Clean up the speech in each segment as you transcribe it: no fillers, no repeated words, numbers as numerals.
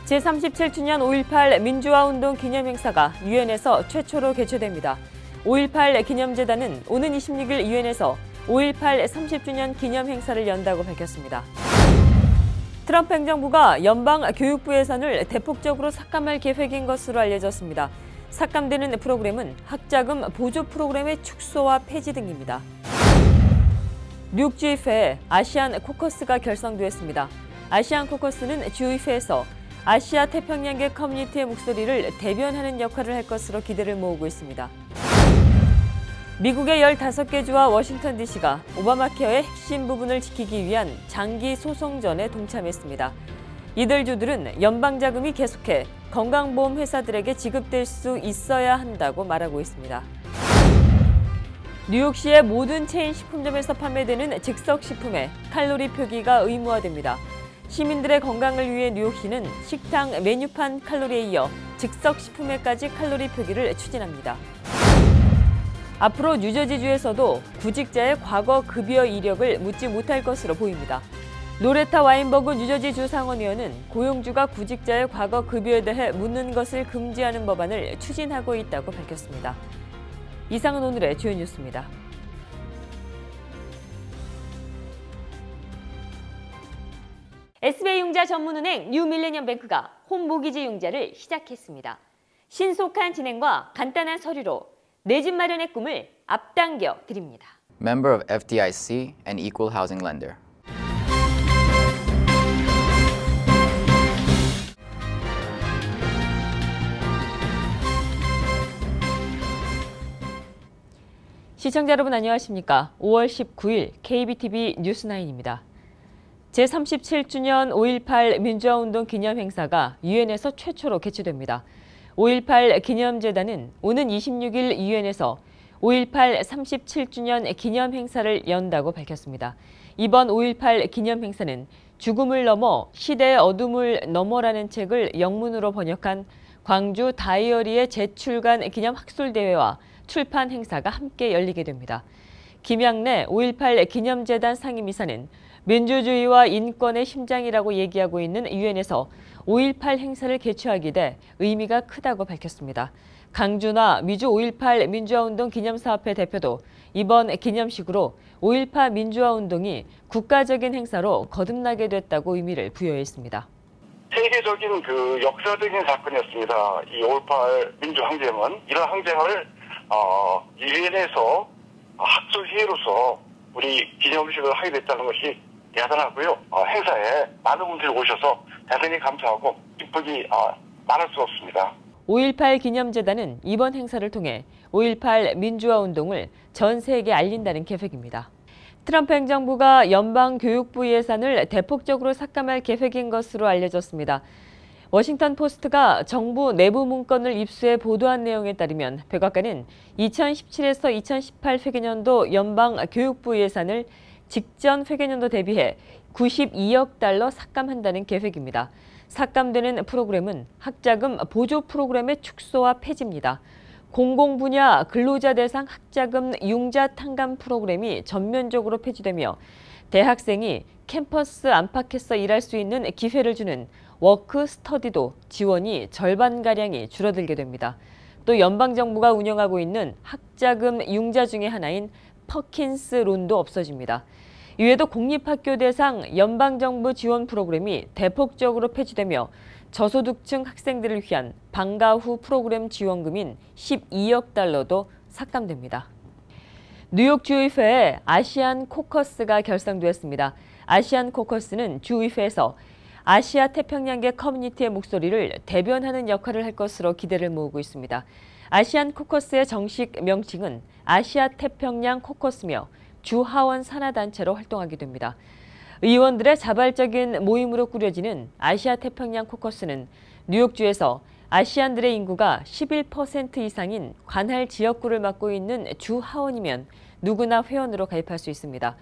제37주년 5.18 민주화운동 기념행사가 유엔에서 최초로 개최됩니다. 5.18 기념재단은 오는 26일 유엔에서 5.18 30주년 기념행사를 연다고 밝혔습니다. 트럼프 행정부가 연방 교육부 예산을 대폭적으로 삭감할 계획인 것으로 알려졌습니다. 삭감되는 프로그램은 학자금 보조 프로그램의 축소와 폐지 등입니다. 뉴욕 주의회에 아시안 코커스가 결성되었습니다. 아시안 코커스는 주의회에서 아시아 태평양계 커뮤니티의 목소리를 대변하는 역할을 할 것으로 기대를 모으고 있습니다. 미국의 15개 주와 워싱턴 DC가 오바마 케어의 핵심 부분을 지키기 위한 장기 소송전에 동참했습니다. 이들 주들은 연방 자금이 계속해 건강보험 회사들에게 지급될 수 있어야 한다고 말하고 있습니다. 뉴욕시의 모든 체인 식품점에서 판매되는 즉석식품에 칼로리 표기가 의무화됩니다. 시민들의 건강을 위해 뉴욕시는 식당 메뉴판 칼로리에 이어 즉석식품에까지 칼로리 표기를 추진합니다. 앞으로 뉴저지주에서도 구직자의 과거 급여 이력을 묻지 못할 것으로 보입니다. 로레타 와인버그 뉴저지주 상원의원은 고용주가 구직자의 과거 급여에 대해 묻는 것을 금지하는 법안을 추진하고 있다고 밝혔습니다. 이상은 오늘의 주요 뉴스입니다. SBI융자 전문은행 뉴밀레니엄뱅크가 홈모기지 융자를 시작했습니다. 신속한 진행과 간단한 서류로 내 집 마련의 꿈을 앞당겨 드립니다. Member of FDIC and Equal Housing Lender. 시청자 여러분 안녕하십니까? 5월 19일 KBTV 뉴스9입니다. 제37주년 5.18 민주화운동 기념행사가 유엔에서 최초로 개최됩니다. 5.18 기념재단은 오는 26일 유엔에서 5.18 37주년 기념행사를 연다고 밝혔습니다. 이번 5.18 기념행사는 죽음을 넘어 시대의 어둠을 넘어라는 책을 영문으로 번역한 광주 다이어리의 재출간 기념 학술대회와 출판 행사가 함께 열리게 됩니다. 김양래 5.18 기념재단 상임이사는 민주주의와 인권의 심장이라고 얘기하고 있는 유엔에서 5.18 행사를 개최하게 돼 의미가 크다고 밝혔습니다. 강준화 미주 5.18 민주화운동 기념사업회 대표도 이번 기념식으로 5.18 민주화운동이 국가적인 행사로 거듭나게 됐다고 의미를 부여했습니다. 세계적인 역사적인 사건이었습니다. 이 5.18 민주항쟁은 이런 항쟁을 유엔에서 학술회의로서 우리 기념식을 하게 됐다는 것이 대단하고요. 행사에 많은 분들이 오셔서 대단히 감사하고 기쁘기 말할 수 없습니다. 5.18 기념재단은 이번 행사를 통해 5.18 민주화운동을 전 세계에 알린다는 계획입니다. 트럼프 행정부가 연방교육부 예산을 대폭적으로 삭감할 계획인 것으로 알려졌습니다. 워싱턴 포스트가 정부 내부 문건을 입수해 보도한 내용에 따르면 백악관은 2017에서 2018 회계년도 연방 교육부 예산을 직전 회계년도 대비해 92억 달러 삭감한다는 계획입니다. 삭감되는 프로그램은 학자금 보조 프로그램의 축소와 폐지입니다. 공공분야 근로자 대상 학자금 융자 탕감 프로그램이 전면적으로 폐지되며 대학생이 캠퍼스 안팎에서 일할 수 있는 기회를 주는 워크 스터디도 지원이 절반가량이 줄어들게 됩니다. 또 연방정부가 운영하고 있는 학자금 융자 중의 하나인 퍼킨스 론도 없어집니다. 이외에도 공립학교 대상 연방정부 지원 프로그램이 대폭적으로 폐지되며 저소득층 학생들을 위한 방과 후 프로그램 지원금인 12억 달러도 삭감됩니다. 뉴욕 주의회에 아시안 코커스가 결성되었습니다. 아시안 코커스는 주의회에서 아시아 태평양계 커뮤니티의 목소리를 대변하는 역할을 할 것으로 기대를 모으고 있습니다. 아시안 코커스의 정식 명칭은 아시아 태평양 코커스며 주하원 산하단체로 활동하게 됩니다. 의원들의 자발적인 모임으로 꾸려지는 아시아 태평양 코커스는 뉴욕주에서 아시안들의 인구가 11% 이상인 관할 지역구를 맡고 있는 주하원이면 누구나 회원으로 가입할 수 있습니다.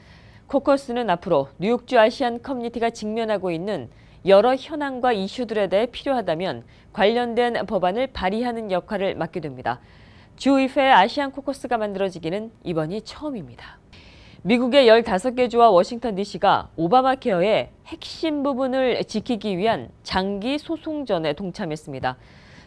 코커스는 앞으로 뉴욕주 아시안 커뮤니티가 직면하고 있는 여러 현안과 이슈들에 대해 필요하다면 관련된 법안을 발의하는 역할을 맡게 됩니다. 주의회 아시안 코커스가 만들어지기는 이번이 처음입니다. 미국의 15개 주와 워싱턴 DC가 오바마 케어의 핵심 부분을 지키기 위한 장기 소송전에 동참했습니다.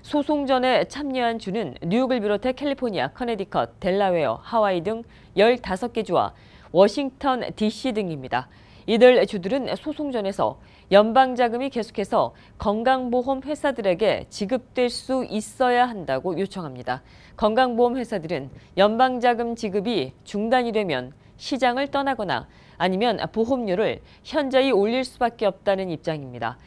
소송전에 참여한 주는 뉴욕을 비롯해 캘리포니아, 커네디컷, 델라웨어, 하와이 등 15개 주와 워싱턴 DC 등입니다. 이들 주들은 소송전에서 연방자금이 계속해서 건강보험 회사들에게 지급될 수 있어야 한다고 요청합니다. 건강보험 회사들은 연방자금 지급이 중단이 되면 시장을 떠나거나 아니면 보험료를 현저히 올릴 수밖에 없다는 입장입니다.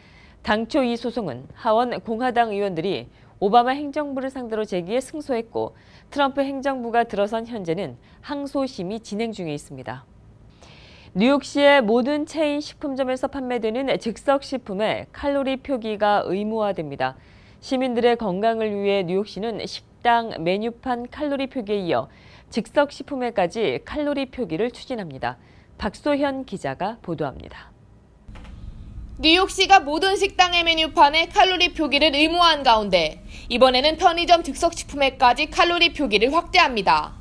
당초 이 소송은 하원 공화당 의원들이 오바마 행정부를 상대로 제기해 승소했고 트럼프 행정부가 들어선 현재는 항소심이 진행 중에 있습니다. 뉴욕시의 모든 체인 식품점에서 판매되는 즉석식품의 칼로리 표기가 의무화됩니다. 시민들의 건강을 위해 뉴욕시는 식당 메뉴판 칼로리 표기에 이어 즉석식품에까지 칼로리 표기를 추진합니다. 박소현 기자가 보도합니다. 뉴욕시가 모든 식당의 메뉴판에 칼로리 표기를 의무화한 가운데 이번에는 편의점 즉석식품에까지 칼로리 표기를 확대합니다.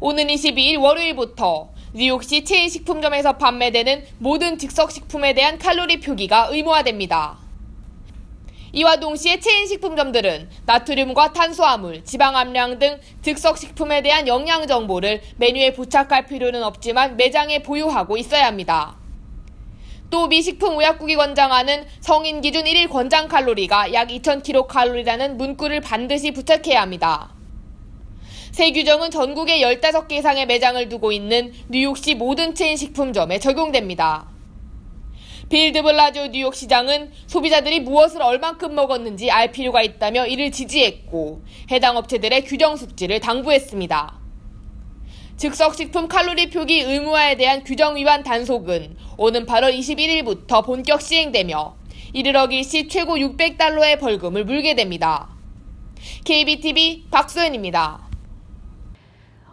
오는 22일 월요일부터 뉴욕시 체인식품점에서 판매되는 모든 즉석식품에 대한 칼로리 표기가 의무화됩니다. 이와 동시에 체인식품점들은 나트륨과 탄수화물, 지방 함량 등 즉석식품에 대한 영양 정보를 메뉴에 부착할 필요는 없지만 매장에 보유하고 있어야 합니다. 또 미 식품의약국이 권장하는 성인 기준 1일 권장 칼로리가 약 2,000kcal라는 문구를 반드시 부착해야 합니다. 새 규정은 전국에 15개 이상의 매장을 두고 있는 뉴욕시 모든 체인 식품점에 적용됩니다. 빌 드 블라지오 뉴욕시장은 소비자들이 무엇을 얼만큼 먹었는지 알 필요가 있다며 이를 지지했고 해당 업체들의 규정 숙지를 당부했습니다. 즉석식품 칼로리 표기 의무화에 대한 규정 위반 단속은 오는 8월 21일부터 본격 시행되며 이르러 일시 최고 $600의 벌금을 물게 됩니다. KBTV 박소연입니다.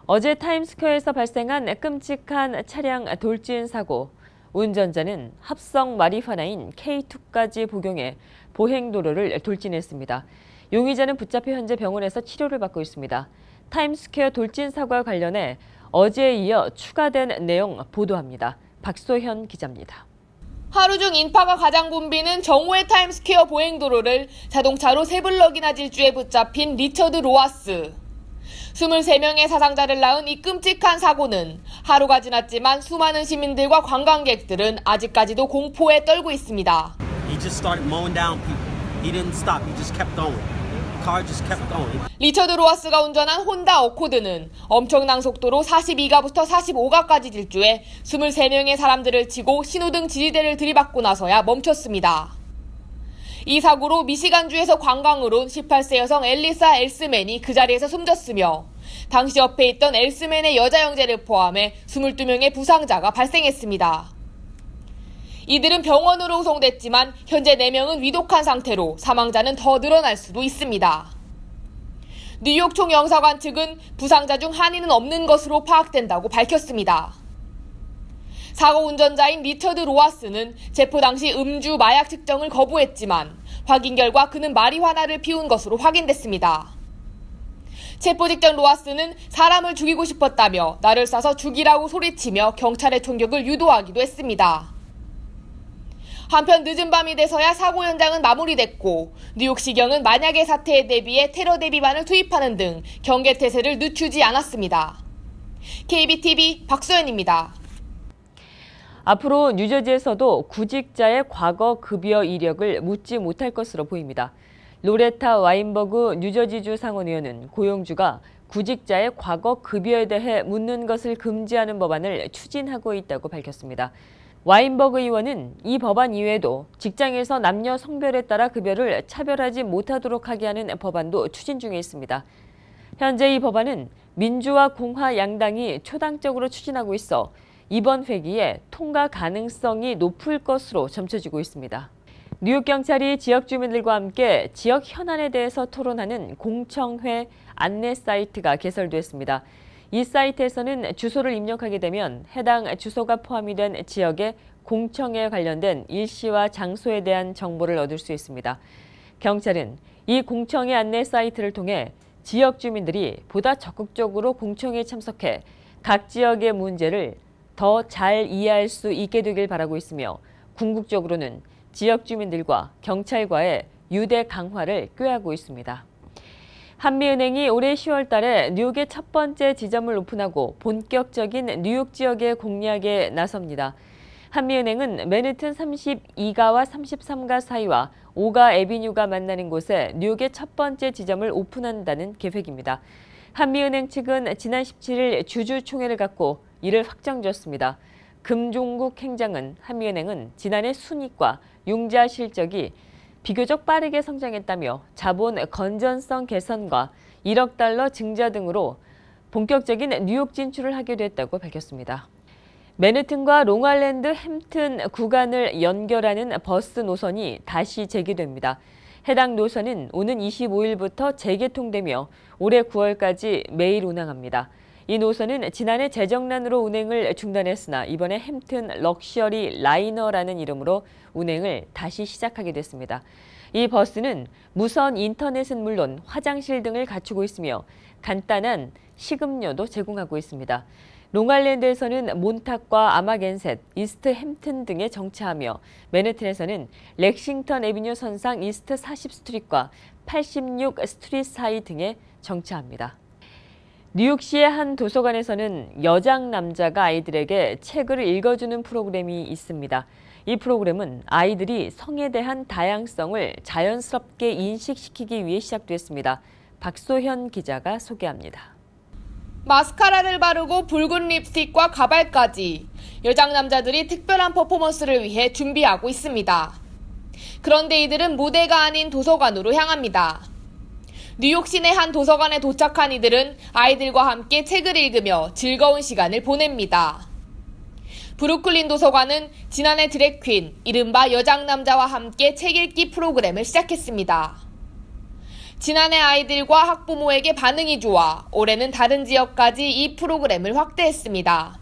어제 타임스퀘어에서 발생한 끔찍한 차량 돌진 사고. 운전자는 합성 마리화나인 K2까지 복용해 보행도로를 돌진했습니다. 용의자는 붙잡혀 현재 병원에서 치료를 받고 있습니다. 타임스퀘어 돌진 사고와 관련해 어제에 이어 추가된 내용 보도합니다. 박소현 기자입니다. 하루 중 인파가 가장 붐비는 정오의 타임스퀘어 보행도로를 자동차로 3블럭이나 질주해 붙잡힌 리처드 로하스. 23명의 사상자를 낳은 이 끔찍한 사고는 하루가 지났지만 수많은 시민들과 관광객들은 아직까지도 공포에 떨고 있습니다. He just started mowing down people. He didn't stop. He just kept going. The car just kept going. 리처드 로하스가 운전한 혼다 어코드는 엄청난 속도로 42가부터 45가까지 질주해 23명의 사람들을 치고 신호등 지지대를 들이받고 나서야 멈췄습니다. 이 사고로 미시간주에서 관광을 온 18세 여성 엘리사 엘스맨이 그 자리에서 숨졌으며 당시 옆에 있던 엘스맨의 여자 형제를 포함해 22명의 부상자가 발생했습니다. 이들은 병원으로 후송됐지만 현재 4명은 위독한 상태로 사망자는 더 늘어날 수도 있습니다. 뉴욕 총영사관 측은 부상자 중 한인은 없는 것으로 파악된다고 밝혔습니다. 사고 운전자인 리처드 로하스는 체포 당시 음주 마약 측정을 거부했지만 확인 결과 그는 마리화나를 피운 것으로 확인됐습니다. 체포 직전 로하스는 사람을 죽이고 싶었다며 나를 쏴서 죽이라고 소리치며 경찰의 총격을 유도하기도 했습니다. 한편 늦은 밤이 돼서야 사고 현장은 마무리됐고 뉴욕시경은 만약의 사태에 대비해 테러 대비반을 투입하는 등 경계태세를 늦추지 않았습니다. KBTV 박소연입니다. 앞으로 뉴저지에서도 구직자의 과거 급여 이력을 묻지 못할 것으로 보입니다. 로레타 와인버그 뉴저지주 상원의원은 고용주가 구직자의 과거 급여에 대해 묻는 것을 금지하는 법안을 추진하고 있다고 밝혔습니다. 와인버그 의원은 이 법안 이외에도 직장에서 남녀 성별에 따라 급여를 차별하지 못하도록 하게 하는 법안도 추진 중에 있습니다. 현재 이 법안은 민주와 공화 양당이 초당적으로 추진하고 있어 이번 회기에 통과 가능성이 높을 것으로 점쳐지고 있습니다. 뉴욕 경찰이 지역 주민들과 함께 지역 현안에 대해서 토론하는 공청회 안내 사이트가 개설됐습니다. 이 사이트에서는 주소를 입력하게 되면 해당 주소가 포함이 된 지역의 공청회에 관련된 일시와 장소에 대한 정보를 얻을 수 있습니다. 경찰은 이 공청회 안내 사이트를 통해 지역 주민들이 보다 적극적으로 공청회에 참석해 각 지역의 문제를 더 잘 이해할 수 있게 되길 바라고 있으며 궁극적으로는 지역 주민들과 경찰과의 유대 강화를 꾀하고 있습니다. 한미은행이 올해 10월 달에 뉴욕의 첫 번째 지점을 오픈하고 본격적인 뉴욕 지역의 공략에 나섭니다. 한미은행은 맨해튼 32가와 33가 사이와 5가 애비뉴가 만나는 곳에 뉴욕의 첫 번째 지점을 오픈한다는 계획입니다. 한미은행 측은 지난 17일 주주총회를 갖고 이를 확정지었습니다. 금종국 행장은 한미은행은 지난해 순이익과 융자 실적이 비교적 빠르게 성장했다며 자본 건전성 개선과 1억 달러 증자 등으로 본격적인 뉴욕 진출을 하게 됐다고 밝혔습니다. 맨해튼과 롱아일랜드 햄튼 구간을 연결하는 버스 노선이 다시 재개됩니다. 해당 노선은 오는 25일부터 재개통되며 올해 9월까지 매일 운항합니다. 이 노선은 지난해 재정난으로 운행을 중단했으나 이번에 햄튼 럭셔리 라이너라는 이름으로 운행을 다시 시작하게 됐습니다. 이 버스는 무선 인터넷은 물론 화장실 등을 갖추고 있으며 간단한 식음료도 제공하고 있습니다. 롱아일랜드에서는 몬탁과 아마겐셋, 이스트 햄튼 등에 정차하며 맨해튼에서는 렉싱턴 애비뉴 선상 이스트 40스트릿과 86 스트릿 사이 등에 정차합니다. 뉴욕시의 한 도서관에서는 여장 남자가 아이들에게 책을 읽어주는 프로그램이 있습니다. 이 프로그램은 아이들이 성에 대한 다양성을 자연스럽게 인식시키기 위해 시작됐습니다. 박소현 기자가 소개합니다. 마스카라를 바르고 붉은 립스틱과 가발까지 여장 남자들이 특별한 퍼포먼스를 위해 준비하고 있습니다. 그런데 이들은 무대가 아닌 도서관으로 향합니다. 뉴욕 시내 한 도서관에 도착한 이들은 아이들과 함께 책을 읽으며 즐거운 시간을 보냅니다. 브루클린 도서관은 지난해 드래퀸, 이른바 여장남자와 함께 책 읽기 프로그램을 시작했습니다. 지난해 아이들과 학부모에게 반응이 좋아 올해는 다른 지역까지 이 프로그램을 확대했습니다.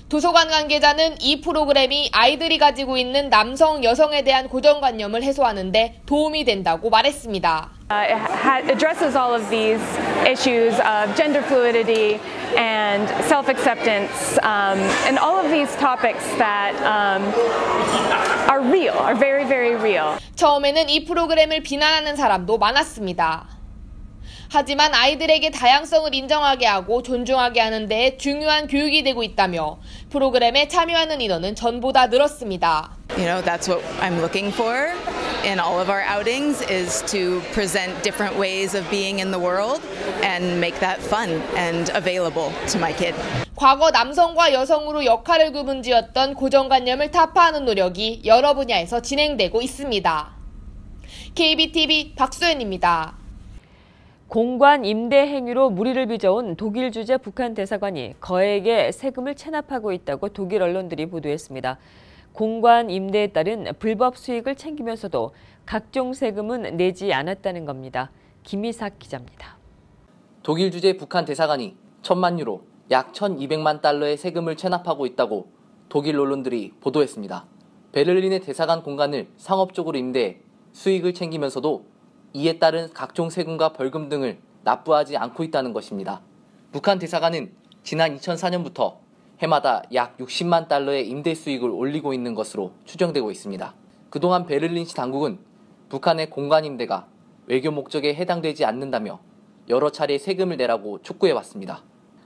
도서관 관계자는 이 프로그램이 아이들이 가지고 있는 남성, 여성에 대한 고정관념을 해소하는 데 도움이 된다고 말했습니다. It addresses all of these issues of gender fluidity and self-acceptance and all of these topics that are real, are very, very real. 처음에는 이 프로그램을 비난하는 사람도 많았습니다. 하지만 아이들에게 다양성을 인정하게 하고 존중하게 하는 데 중요한 교육이 되고 있다며 프로그램에 참여하는 인원은 전보다 늘었습니다. You know, that's what I'm looking for in all of our outings is to present different ways of being in the world and make that fun and available to my kid. 과거 남성과 여성으로 역할을 구분지었던 고정관념을 타파하는 노력이 여러 분야에서 진행되고 있습니다. KBTV 박소연입니다. 공관 임대 행위로 무리를 빚어온 독일 주재 북한 대사관이 거액의 세금을 체납하고 있다고 독일 언론들이 보도했습니다. 공관 임대에 따른 불법 수익을 챙기면서도 각종 세금은 내지 않았다는 겁니다. 김희삭 기자입니다. 독일 주재 북한 대사관이 1,000만 유로, 약 1,200만 달러의 세금을 체납하고 있다고 독일 언론들이 보도했습니다. 베를린의 대사관 공간을 상업적으로 임대해 수익을 챙기면서도 이에 따른 각종 세금과 벌금 등을 납부하지 않고 있다는 것입니다. 북한 대사관은 지난 2004년부터 해마다 약 60만 달러의 임대 수익을 올리고 있는 것으로 추정되고 있습니다. 그동안 베를린시 당국은 북한의 공간 임대가 외교 목적에 해당되지 않는다며 여러 차례 세금을 내라고 촉구해왔습니다.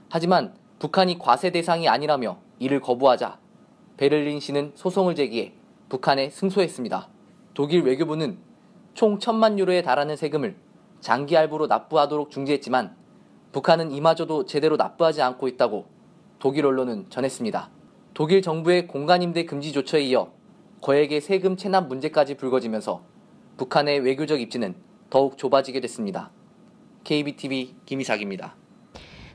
하지만 북한이 과세 대상이 아니라며 이를 거부하자 베를린시는 소송을 제기해 북한에 승소했습니다. 독일 외교부는 총 1,000만 유로에 달하는 세금을 장기 할부로 납부하도록 중지했지만 북한은 이마저도 제대로 납부하지 않고 있다고 독일 언론은 전했습니다. 독일 정부의 공간 임대 금지 조처에 이어 거액의 세금 체납 문제까지 불거지면서 북한의 외교적 입지는 더욱 좁아지게 됐습니다. KBTV 김희삭입니다.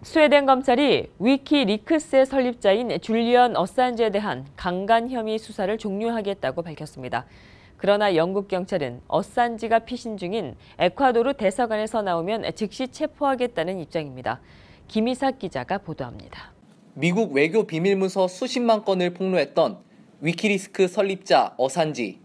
스웨덴 검찰이 위키리크스의 설립자인 줄리언 어산지에 대한 강간 혐의 수사를 종료하겠다고 밝혔습니다. 그러나 영국 경찰은 어산지가 피신 중인 에콰도르 대사관에서 나오면 즉시 체포하겠다는 입장입니다. 김희삭 기자가 보도합니다. 미국 외교 비밀문서 수십만 건을 폭로했던 위키리스크 설립자 어산지.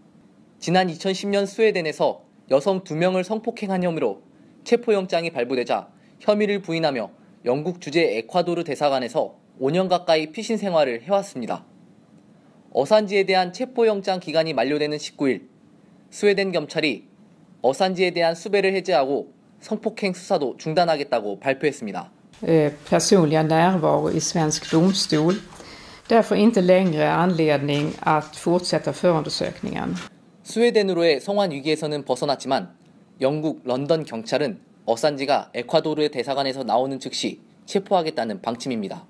지난 2010년 스웨덴에서 여성 2명을 성폭행한 혐의로 체포영장이 발부되자 혐의를 부인하며 영국 주재 에콰도르 대사관에서 5년 가까이 피신 생활을 해왔습니다. 어산지에 대한 체포영장 기간이 만료되는 19일, 스웨덴 경찰이 어산지에 대한 수배를 해제하고 성폭행 수사도 중단하겠다고 발표했습니다. Personliga närvaro i svensk domstol. Därför inte längre anledning att fortsätta förundersökningen. 스웨덴으로의 송환 위기에서는 벗어났지만 영국 런던 경찰은 어산지가 에콰도르의 대사관에서 나오는 즉시 체포하겠다는 방침입니다.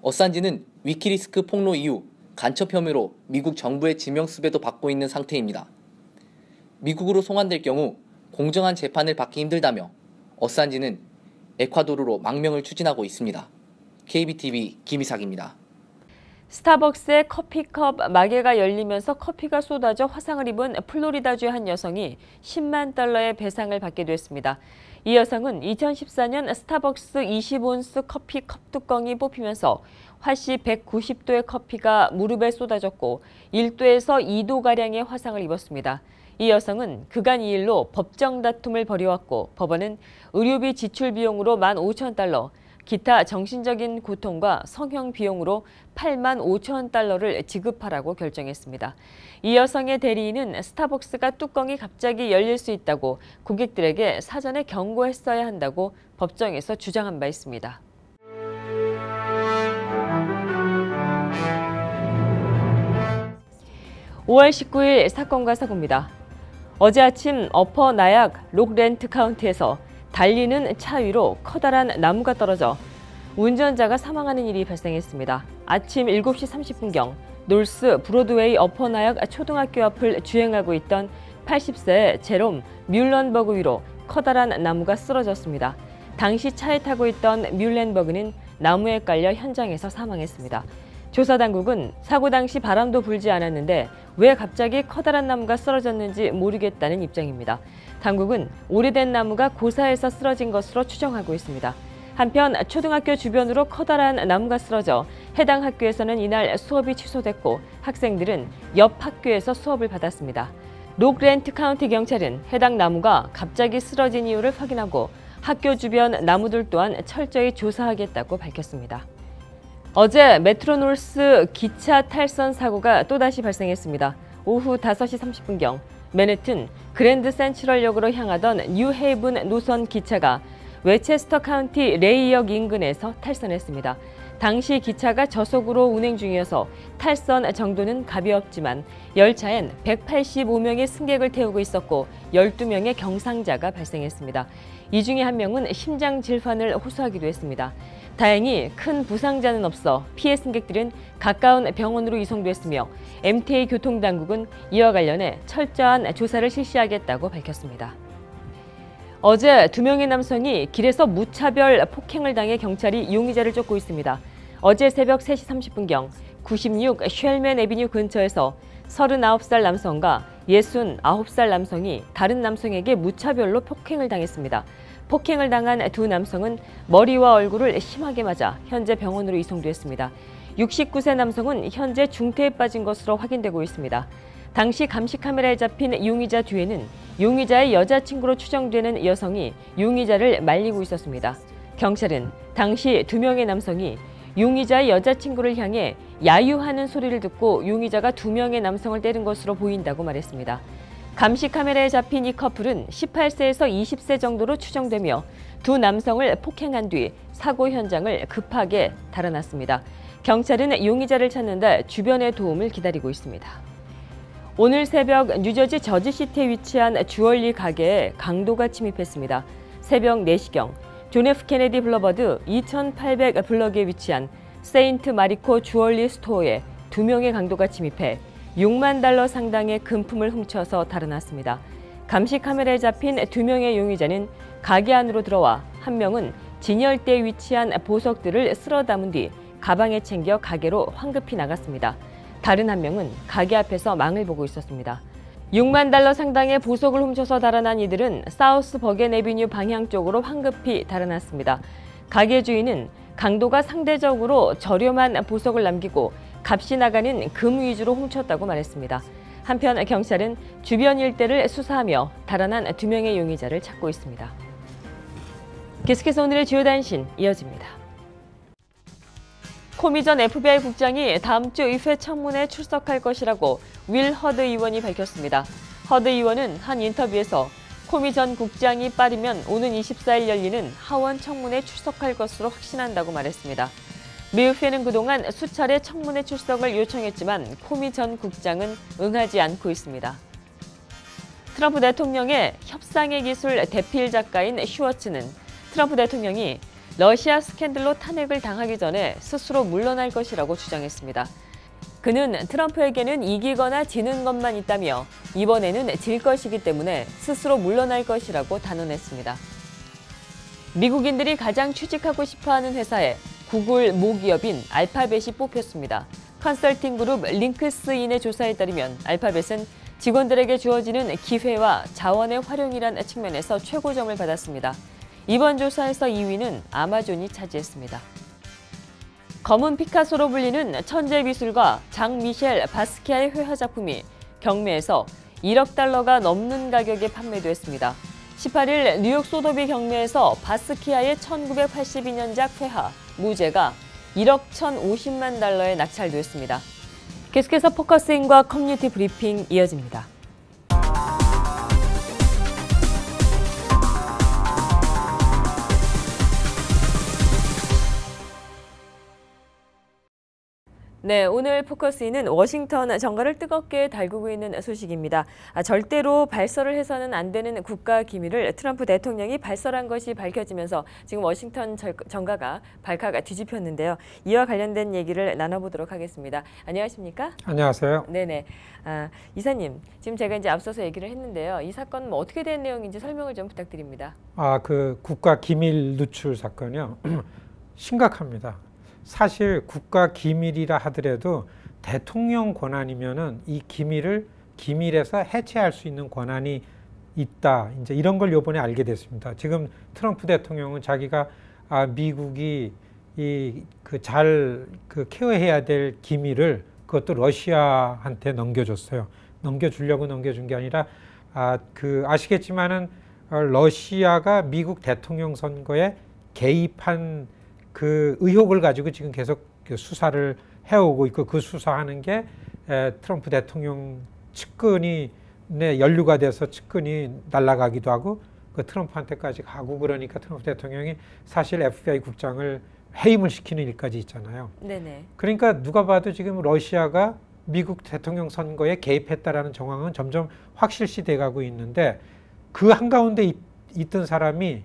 어산지는 위키리스크 폭로 이후 간첩 혐의로 미국 정부의 지명수배도 받고 있는 상태입니다. 미국으로 송환될 경우 공정한 재판을 받기 힘들다며 어산지는 에콰도르로 망명을 추진하고 있습니다. KBTV 김이삭입니다. 스타벅스의 커피컵 마개가 열리면서 커피가 쏟아져 화상을 입은 플로리다주의 한 여성이 10만 달러의 배상을 받게 됐습니다. 이 여성은 2014년 스타벅스 20온스 커피 컵 뚜껑이 뽑히면서 화씨 190도의 커피가 무릎에 쏟아졌고 1도에서 2도가량의 화상을 입었습니다. 이 여성은 그간 이 일로 법정 다툼을 벌여왔고 법원은 의료비 지출 비용으로 15,000달러, 기타 정신적인 고통과 성형 비용으로 85,000달러를 지급하라고 결정했습니다. 이 여성의 대리인은 스타벅스가 뚜껑이 갑자기 열릴 수 있다고 고객들에게 사전에 경고했어야 한다고 법정에서 주장한 바 있습니다. (5월 19일) 사건과 사고입니다. 어제 아침 어퍼 나약 록렌트 카운티에서 달리는 차 위로 커다란 나무가 떨어져 운전자가 사망하는 일이 발생했습니다. 아침 7시 30분경 놀스 브로드웨이 어퍼 나약 초등학교 앞을 주행하고 있던 80세의 제롬 뮬런버그 위로 커다란 나무가 쓰러졌습니다. 당시 차에 타고 있던 뮬렌버그는 나무에 깔려 현장에서 사망했습니다. 조사당국은 사고 당시 바람도 불지 않았는데 왜 갑자기 커다란 나무가 쓰러졌는지 모르겠다는 입장입니다. 당국은 오래된 나무가 고사에서 쓰러진 것으로 추정하고 있습니다. 한편 초등학교 주변으로 커다란 나무가 쓰러져 해당 학교에서는 이날 수업이 취소됐고 학생들은 옆 학교에서 수업을 받았습니다. 록렌트 카운티 경찰은 해당 나무가 갑자기 쓰러진 이유를 확인하고 학교 주변 나무들 또한 철저히 조사하겠다고 밝혔습니다. 어제 메트로노스 기차 탈선 사고가 또다시 발생했습니다. 오후 5시 30분경 맨해튼 그랜드 센트럴역으로 향하던 뉴헤이븐 노선 기차가 웨체스터 카운티 레이역 인근에서 탈선했습니다. 당시 기차가 저속으로 운행 중이어서 탈선 정도는 가벼웠지만 열차엔 185명의 승객을 태우고 있었고 12명의 경상자가 발생했습니다. 이 중에 한 명은 심장 질환을 호소하기도 했습니다. 다행히 큰 부상자는 없어 피해 승객들은 가까운 병원으로 이송됐으며 MTA 교통당국은 이와 관련해 철저한 조사를 실시하겠다고 밝혔습니다. 어제 2명의 남성이 길에서 무차별 폭행을 당해 경찰이 용의자를 쫓고 있습니다. 어제 새벽 3시 30분경 96 쉘맨 애비뉴 근처에서 39살 남성과 69살 남성이 다른 남성에게 무차별로 폭행을 당했습니다. 폭행을 당한 두 남성은 머리와 얼굴을 심하게 맞아 현재 병원으로 이송됐습니다. 69세 남성은 현재 중태에 빠진 것으로 확인되고 있습니다. 당시 감시 카메라에 잡힌 용의자 뒤에는 용의자의 여자친구로 추정되는 여성이 용의자를 말리고 있었습니다. 경찰은 당시 2명의 남성이 용의자의 여자친구를 향해 야유하는 소리를 듣고 용의자가 2명의 남성을 때린 것으로 보인다고 말했습니다. 감시 카메라에 잡힌 이 커플은 18세에서 20세 정도로 추정되며 두 남성을 폭행한 뒤 사고 현장을 급하게 달아났습니다. 경찰은 용의자를 찾는 데 주변의 도움을 기다리고 있습니다. 오늘 새벽 뉴저지 저지시티에 위치한 주얼리 가게에 강도가 침입했습니다. 새벽 4시경 존 F 케네디 블러버드 2800 블럭에 위치한 세인트 마리코 주얼리 스토어에 2명의 강도가 침입해 6만 달러 상당의 금품을 훔쳐서 달아났습니다. 감시 카메라에 잡힌 2명의 용의자는 가게 안으로 들어와 한 명은 진열대에 위치한 보석들을 쓸어 담은 뒤 가방에 챙겨 가게로 황급히 나갔습니다. 다른 한 명은 가게 앞에서 망을 보고 있었습니다. 6만 달러 상당의 보석을 훔쳐서 달아난 이들은 사우스 버겐 애비뉴 방향 쪽으로 황급히 달아났습니다. 가게 주인은 강도가 상대적으로 저렴한 보석을 남기고 값이 나가는 금 위주로 훔쳤다고 말했습니다. 한편 경찰은 주변 일대를 수사하며 달아난 2명의 용의자를 찾고 있습니다. 계속해서 오늘의 주요 단신 이어집니다. 코미 전 FBI 국장이 다음 주 의회 청문회에 출석할 것이라고 윌 허드 의원이 밝혔습니다. 허드 의원은 한 인터뷰에서 코미 전 국장이 빠르면 오는 24일 열리는 하원 청문회에 출석할 것으로 확신한다고 말했습니다. 미 의회는 그동안 수차례 청문회 출석을 요청했지만 코미 전 국장은 응하지 않고 있습니다. 트럼프 대통령의 협상의 기술 대필 작가인 슈워츠는 트럼프 대통령이 러시아 스캔들로 탄핵을 당하기 전에 스스로 물러날 것이라고 주장했습니다. 그는 트럼프에게는 이기거나 지는 것만 있다며 이번에는 질 것이기 때문에 스스로 물러날 것이라고 단언했습니다. 미국인들이 가장 취직하고 싶어하는 회사에 구글 모기업인 알파벳이 뽑혔습니다. 컨설팅 그룹 링크스인의 조사에 따르면 알파벳은 직원들에게 주어지는 기회와 자원의 활용이란 측면에서 최고점을 받았습니다. 이번 조사에서 2위는 아마존이 차지했습니다. 검은 피카소로 불리는 천재 미술가 장 미셸 바스키아의 회화 작품이 경매에서 1억 달러가 넘는 가격에 판매됐습니다. 18일 뉴욕 소더비 경매에서 바스키아의 1982년작 회화 무제가 1억 1,050만 달러에 낙찰됐습니다. 계속해서 포커스인과 커뮤니티 브리핑 이어집니다. 네, 오늘 포커스인은 워싱턴 정가를 뜨겁게 달구고 있는 소식입니다. 절대로 발설을 해서는 안 되는 국가 기밀을 트럼프 대통령이 발설한 것이 밝혀지면서 지금 워싱턴 정가가 발가가 뒤집혔는데요. 이와 관련된 얘기를 나눠보도록 하겠습니다. 안녕하십니까? 안녕하세요. 네네. 이사님, 지금 제가 이제 앞서서 얘기를 했는데요. 이 사건은 어떻게 된 내용인지 설명을 좀 부탁드립니다. 그 국가 기밀 누출 사건이요. 심각합니다. 사실 국가 기밀이라 하더라도 대통령 권한이면은 이 기밀에서 해체할 수 있는 권한이 있다. 이제 이런 걸 요번에 알게 됐습니다. 지금 트럼프 대통령은 자기가 미국이 잘 케어해야 될 기밀을 그것도 러시아한테 넘겨줬어요. 넘겨주려고 넘겨준 게 아니라 아시겠지만은 러시아가 미국 대통령 선거에 개입한 그 의혹을 가지고 지금 계속 수사를 해오고 있고 그 수사하는 게 트럼프 대통령 측근이 연루가 돼서 측근이 날아가기도 하고 그 트럼프한테까지 가고 그러니까 트럼프 대통령이 사실 FBI 국장을 해임을 시키는 일까지 있잖아요. 네네. 그러니까 누가 봐도 지금 러시아가 미국 대통령 선거에 개입했다라는 정황은 점점 확실시 돼가고 있는데 그 한가운데 있던 사람이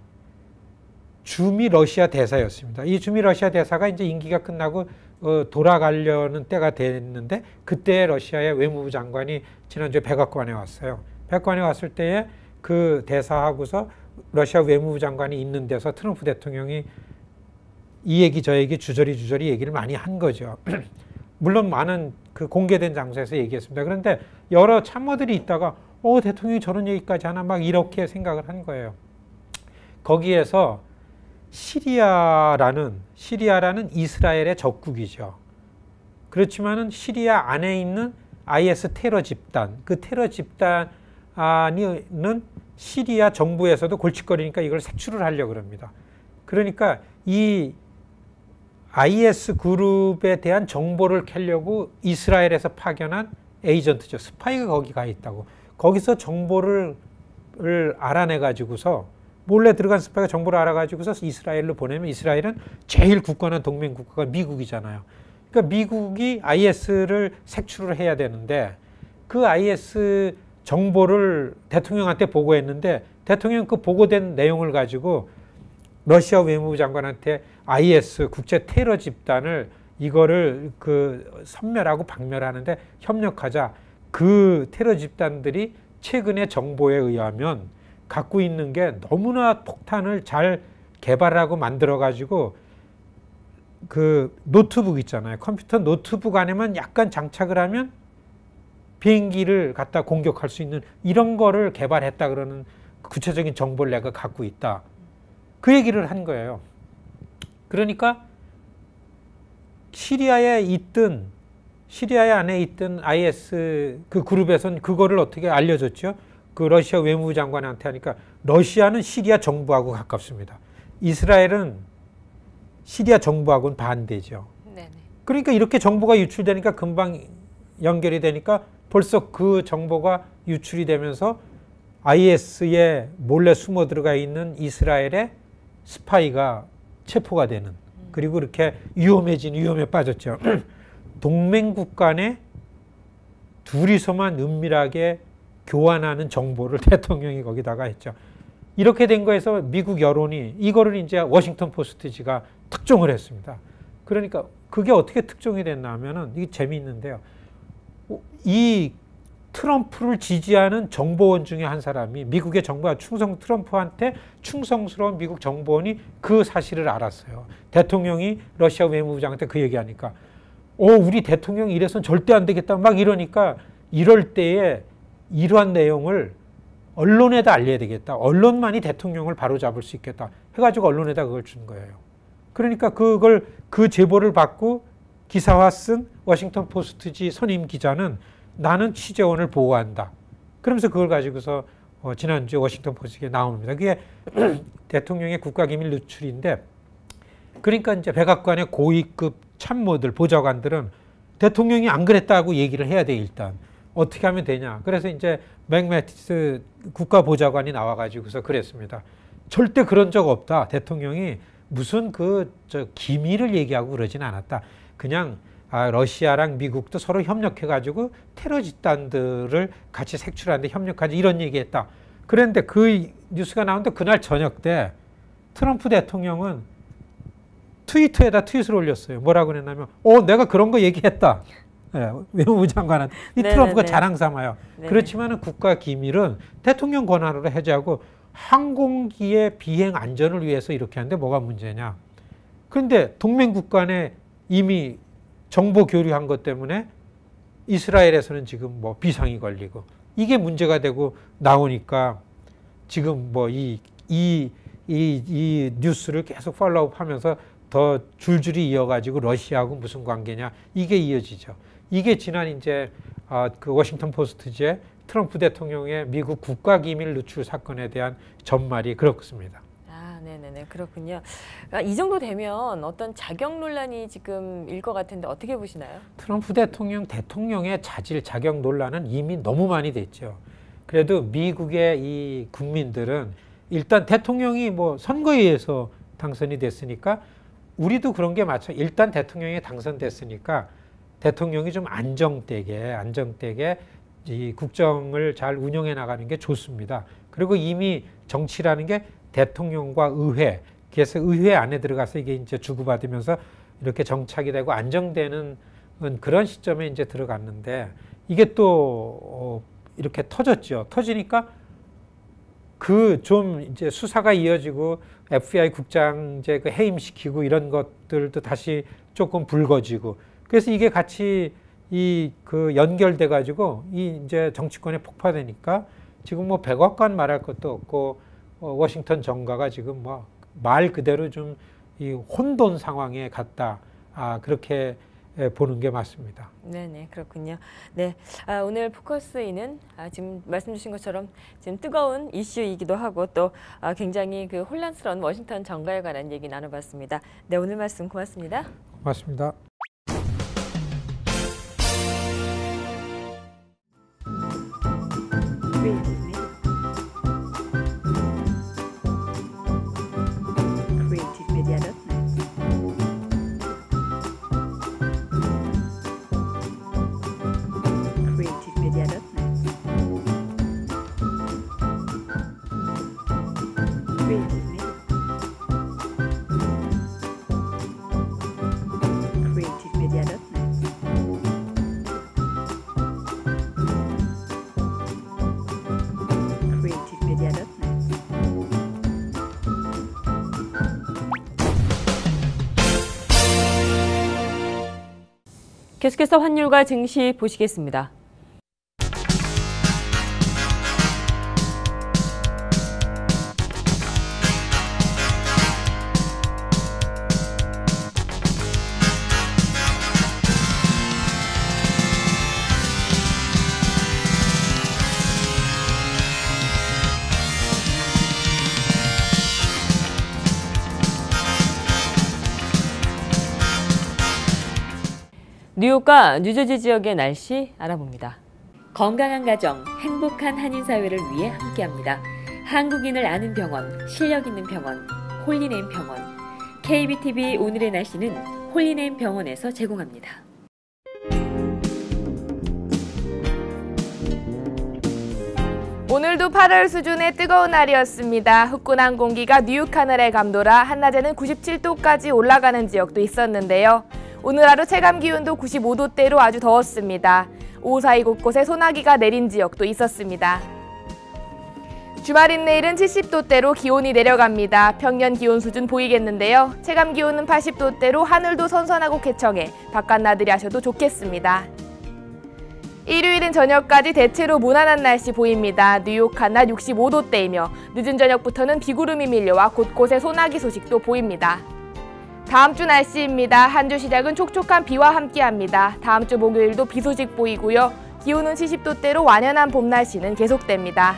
주미 러시아 대사였습니다. 이 주미 러시아 대사가 이제 임기가 끝나고 돌아가려는 때가 됐는데 그때 러시아의 외무부 장관이 지난주에 백악관에 왔어요. 백악관에 왔을 때에 그 대사하고서 러시아 외무부 장관이 있는 데서 트럼프 대통령이 이 얘기 저 얘기 주저리 얘기를 많이 한 거죠. 물론 많은 그 공개된 장소에서 얘기했습니다. 그런데 여러 참모들이 있다가 대통령이 저런 얘기까지 하나 막 이렇게 생각을 한 거예요. 거기에서 시리아라는 이스라엘의 적국이죠. 그렇지만은 시리아 안에 있는 IS 테러 집단, 그 테러 집단은 시리아 정부에서도 골칫거리니까 이걸 색출을 하려고 합니다. 그러니까 이 IS 그룹에 대한 정보를 캐려고 이스라엘에서 파견한 에이전트죠. 스파이가 거기 가 있다고. 거기서 정보를 알아내가지고서 몰래 들어간 스파이가 정보를 알아가지고서 이스라엘로 보내면 이스라엘은 제일 굳건한 동맹 국가가 미국이잖아요. 그러니까 미국이 IS를 색출을 해야 되는데 그 IS 정보를 대통령한테 보고했는데 대통령 그 보고된 내용을 가지고 러시아 외무부 장관한테 IS 국제 테러 집단을 이거를 섬멸하고 박멸하는데 협력하자. 그 테러 집단들이 최근의 정보에 의하면 갖고 있는 게 너무나 폭탄을 잘 개발하고 만들어가지고 그 노트북 있잖아요. 컴퓨터 노트북 안에만 약간 장착을 하면 비행기를 갖다 공격할 수 있는 이런 거를 개발했다 그러는 구체적인 정보를 내가 갖고 있다. 그 얘기를 한 거예요. 그러니까 시리아에 안에 있던 IS 그 그룹에서는 그거를 어떻게 알려줬죠? 그 러시아 외무부 장관한테 하니까 러시아는 시리아 정부하고 가깝습니다. 이스라엘은 시리아 정부하고는 반대죠. 네네. 그러니까 이렇게 정보가 유출되니까 금방 연결이 되니까 벌써 그 정보가 유출이 되면서 IS에 몰래 숨어 들어가 있는 이스라엘의 스파이가 체포가 되는, 그리고 이렇게 위험에 빠졌죠. 동맹국 간에 둘이서만 은밀하게 교환하는 정보를 대통령이 거기다가 했죠. 이렇게 된 거에서 미국 여론이 이거를 이제 워싱턴 포스트지가 특종을 했습니다. 그러니까 그게 어떻게 특종이 됐나 하면은 이게 재미있는데요. 이 트럼프를 지지하는 정보원 중에 한 사람이, 미국의 정보가 트럼프한테 충성스러운 미국 정보원이 그 사실을 알았어요. 대통령이 러시아 외무부장한테 그 얘기하니까 우리 대통령이 이래서는 절대 안 되겠다 막 이러니까, 이럴 때에 이러한 내용을 언론에다 알려야 되겠다. 언론만이 대통령을 바로잡을 수 있겠다 해가지고 언론에다 그걸 준 거예요. 그러니까 그 제보를 받고 기사화 쓴 워싱턴 포스트지 선임 기자는 나는 취재원을 보호한다. 그러면서 그걸 가지고서 지난주에 워싱턴 포스트에 나옵니다. 그게 대통령의 국가기밀 누출인데, 그러니까 이제 백악관의 고위급 참모들, 보좌관들은 대통령이 안 그랬다고 얘기를 해야 돼. 일단 어떻게 하면 되냐. 그래서 이제 맥 매티스 국가보좌관이 나와가지고서 그랬습니다. 절대 그런 적 없다. 대통령이 무슨 기밀을 얘기하고 그러진 않았다. 그냥 러시아랑 미국도 서로 협력해가지고 테러 집단들을 같이 색출하는데 협력하지, 이런 얘기했다. 그런데 그 뉴스가 나오는데 그날 저녁 때 트럼프 대통령은 트위터에다 트윗을 올렸어요. 뭐라고 그랬냐면 내가 그런 거 얘기했다. 네, 외무부 장관한테. 이 트럼프가 자랑 삼아요. 그렇지만 국가기밀은 대통령 권한으로 해제하고 항공기의 비행 안전을 위해서 이렇게 하는데 뭐가 문제냐. 그런데 동맹국 간에 이미 정보 교류한 것 때문에 이스라엘에서는 지금 뭐 비상이 걸리고 이게 문제가 되고 나오니까 지금 뭐 이 뉴스를 계속 팔로우업 하면서 더 줄줄이 이어가지고 러시아하고 무슨 관계냐 이게 이어지죠. 이게 지난 이제 그 워싱턴 포스트지의 트럼프 대통령의 미국 국가기밀 누출 사건에 대한 전말이 그렇습니다. 네네네, 그렇군요. 이 정도 되면 어떤 자격 논란이 지금 일 것 같은데 어떻게 보시나요? 트럼프 대통령의 자격 논란은 이미 너무 많이 됐죠. 그래도 미국의 이 국민들은 일단 대통령이 뭐 선거에 의해서 당선이 됐으니까 우리도 그런 게 맞죠. 일단 대통령이 당선됐으니까 대통령이 좀 안정되게 이 국정을 잘 운영해 나가는 게 좋습니다. 그리고 이미 정치라는 게 대통령과 의회, 그래서 의회 안에 들어가서 이게 이제 주고받으면서 이렇게 정착이 되고 안정되는 그런 시점에 이제 들어갔는데 이게 또 이렇게 터졌죠. 터지니까 그 좀 이제 수사가 이어지고 FBI 국장 이제 그 해임시키고 이런 것들도 다시 조금 불거지고 그래서 이게 같이 그 연결돼 가지고 이제 정치권에 폭파되니까 지금 뭐 백악관 말할 것도 없고 워싱턴 정가가 지금 뭐 말 그대로 좀 이 혼돈 상황에 갔다. 그렇게 보는 게 맞습니다. 네네, 그렇군요. 네, 오늘 포커스인은 지금 말씀 주신 것처럼 지금 뜨거운 이슈이기도 하고 또 굉장히 그 혼란스러운 워싱턴 정가에 관한 얘기 나눠봤습니다. 네, 오늘 말씀 고맙습니다. 고맙습니다. 계속해서 환율과 증시 보시겠습니다. 뉴욕과 뉴저지 지역의 날씨 알아봅니다. 건강한 가정, 행복한 한인사회를 위해 함께합니다. 한국인을 아는 병원, 실력 있는 병원, 홀리네임 병원. KBTV 오늘의 날씨는 홀리네임 병원에서 제공합니다. 오늘도 8월 수준의 뜨거운 날이었습니다. 후끈한 공기가 뉴욕 하늘에 감돌아 한낮에는 97도까지 올라가는 지역도 있었는데요. 오늘 하루 체감 기온도 95도대로 아주 더웠습니다. 오후 사이 곳곳에 소나기가 내린 지역도 있었습니다. 주말인 내일은 70도대로 기온이 내려갑니다. 평년 기온 수준 보이겠는데요. 체감 기온은 80도대로 하늘도 선선하고 쾌청해 바깥 나들이 하셔도 좋겠습니다. 일요일은 저녁까지 대체로 무난한 날씨 보입니다. 뉴욕 한낮 65도대이며 늦은 저녁부터는 비구름이 밀려와 곳곳에 소나기 소식도 보입니다. 다음 주 날씨입니다. 한 주 시작은 촉촉한 비와 함께합니다. 다음 주 목요일도 비 소식 보이고요. 기온은 70도대로 완연한 봄 날씨는 계속됩니다.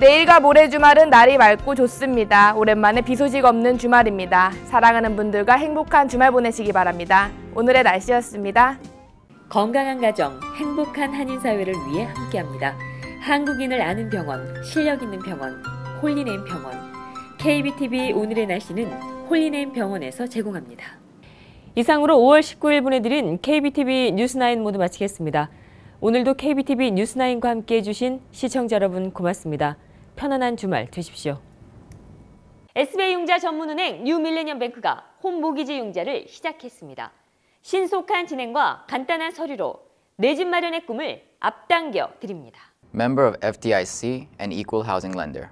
내일과 모레 주말은 날이 맑고 좋습니다. 오랜만에 비 소식 없는 주말입니다. 사랑하는 분들과 행복한 주말 보내시기 바랍니다. 오늘의 날씨였습니다. 건강한 가정, 행복한 한인사회를 위해 함께합니다. 한국인을 아는 병원, 실력 있는 병원, 홀리네임 병원. KBTV 오늘의 날씨는 홀리네임 병원에서 제공합니다. 이상으로 5월 19일 보내드린 KBTV 뉴스9 모두 마치겠습니다. 오늘도 KBTV 뉴스9과 함께해 주신 시청자 여러분 고맙습니다. 편안한 주말 되십시오. SBI 융자 전문은행 뉴밀레니엄뱅크가 홈모기지 융자를 시작했습니다. 신속한 진행과 간단한 서류로 내 집 마련의 꿈을 앞당겨 드립니다. Member of FDIC and Equal Housing Lender.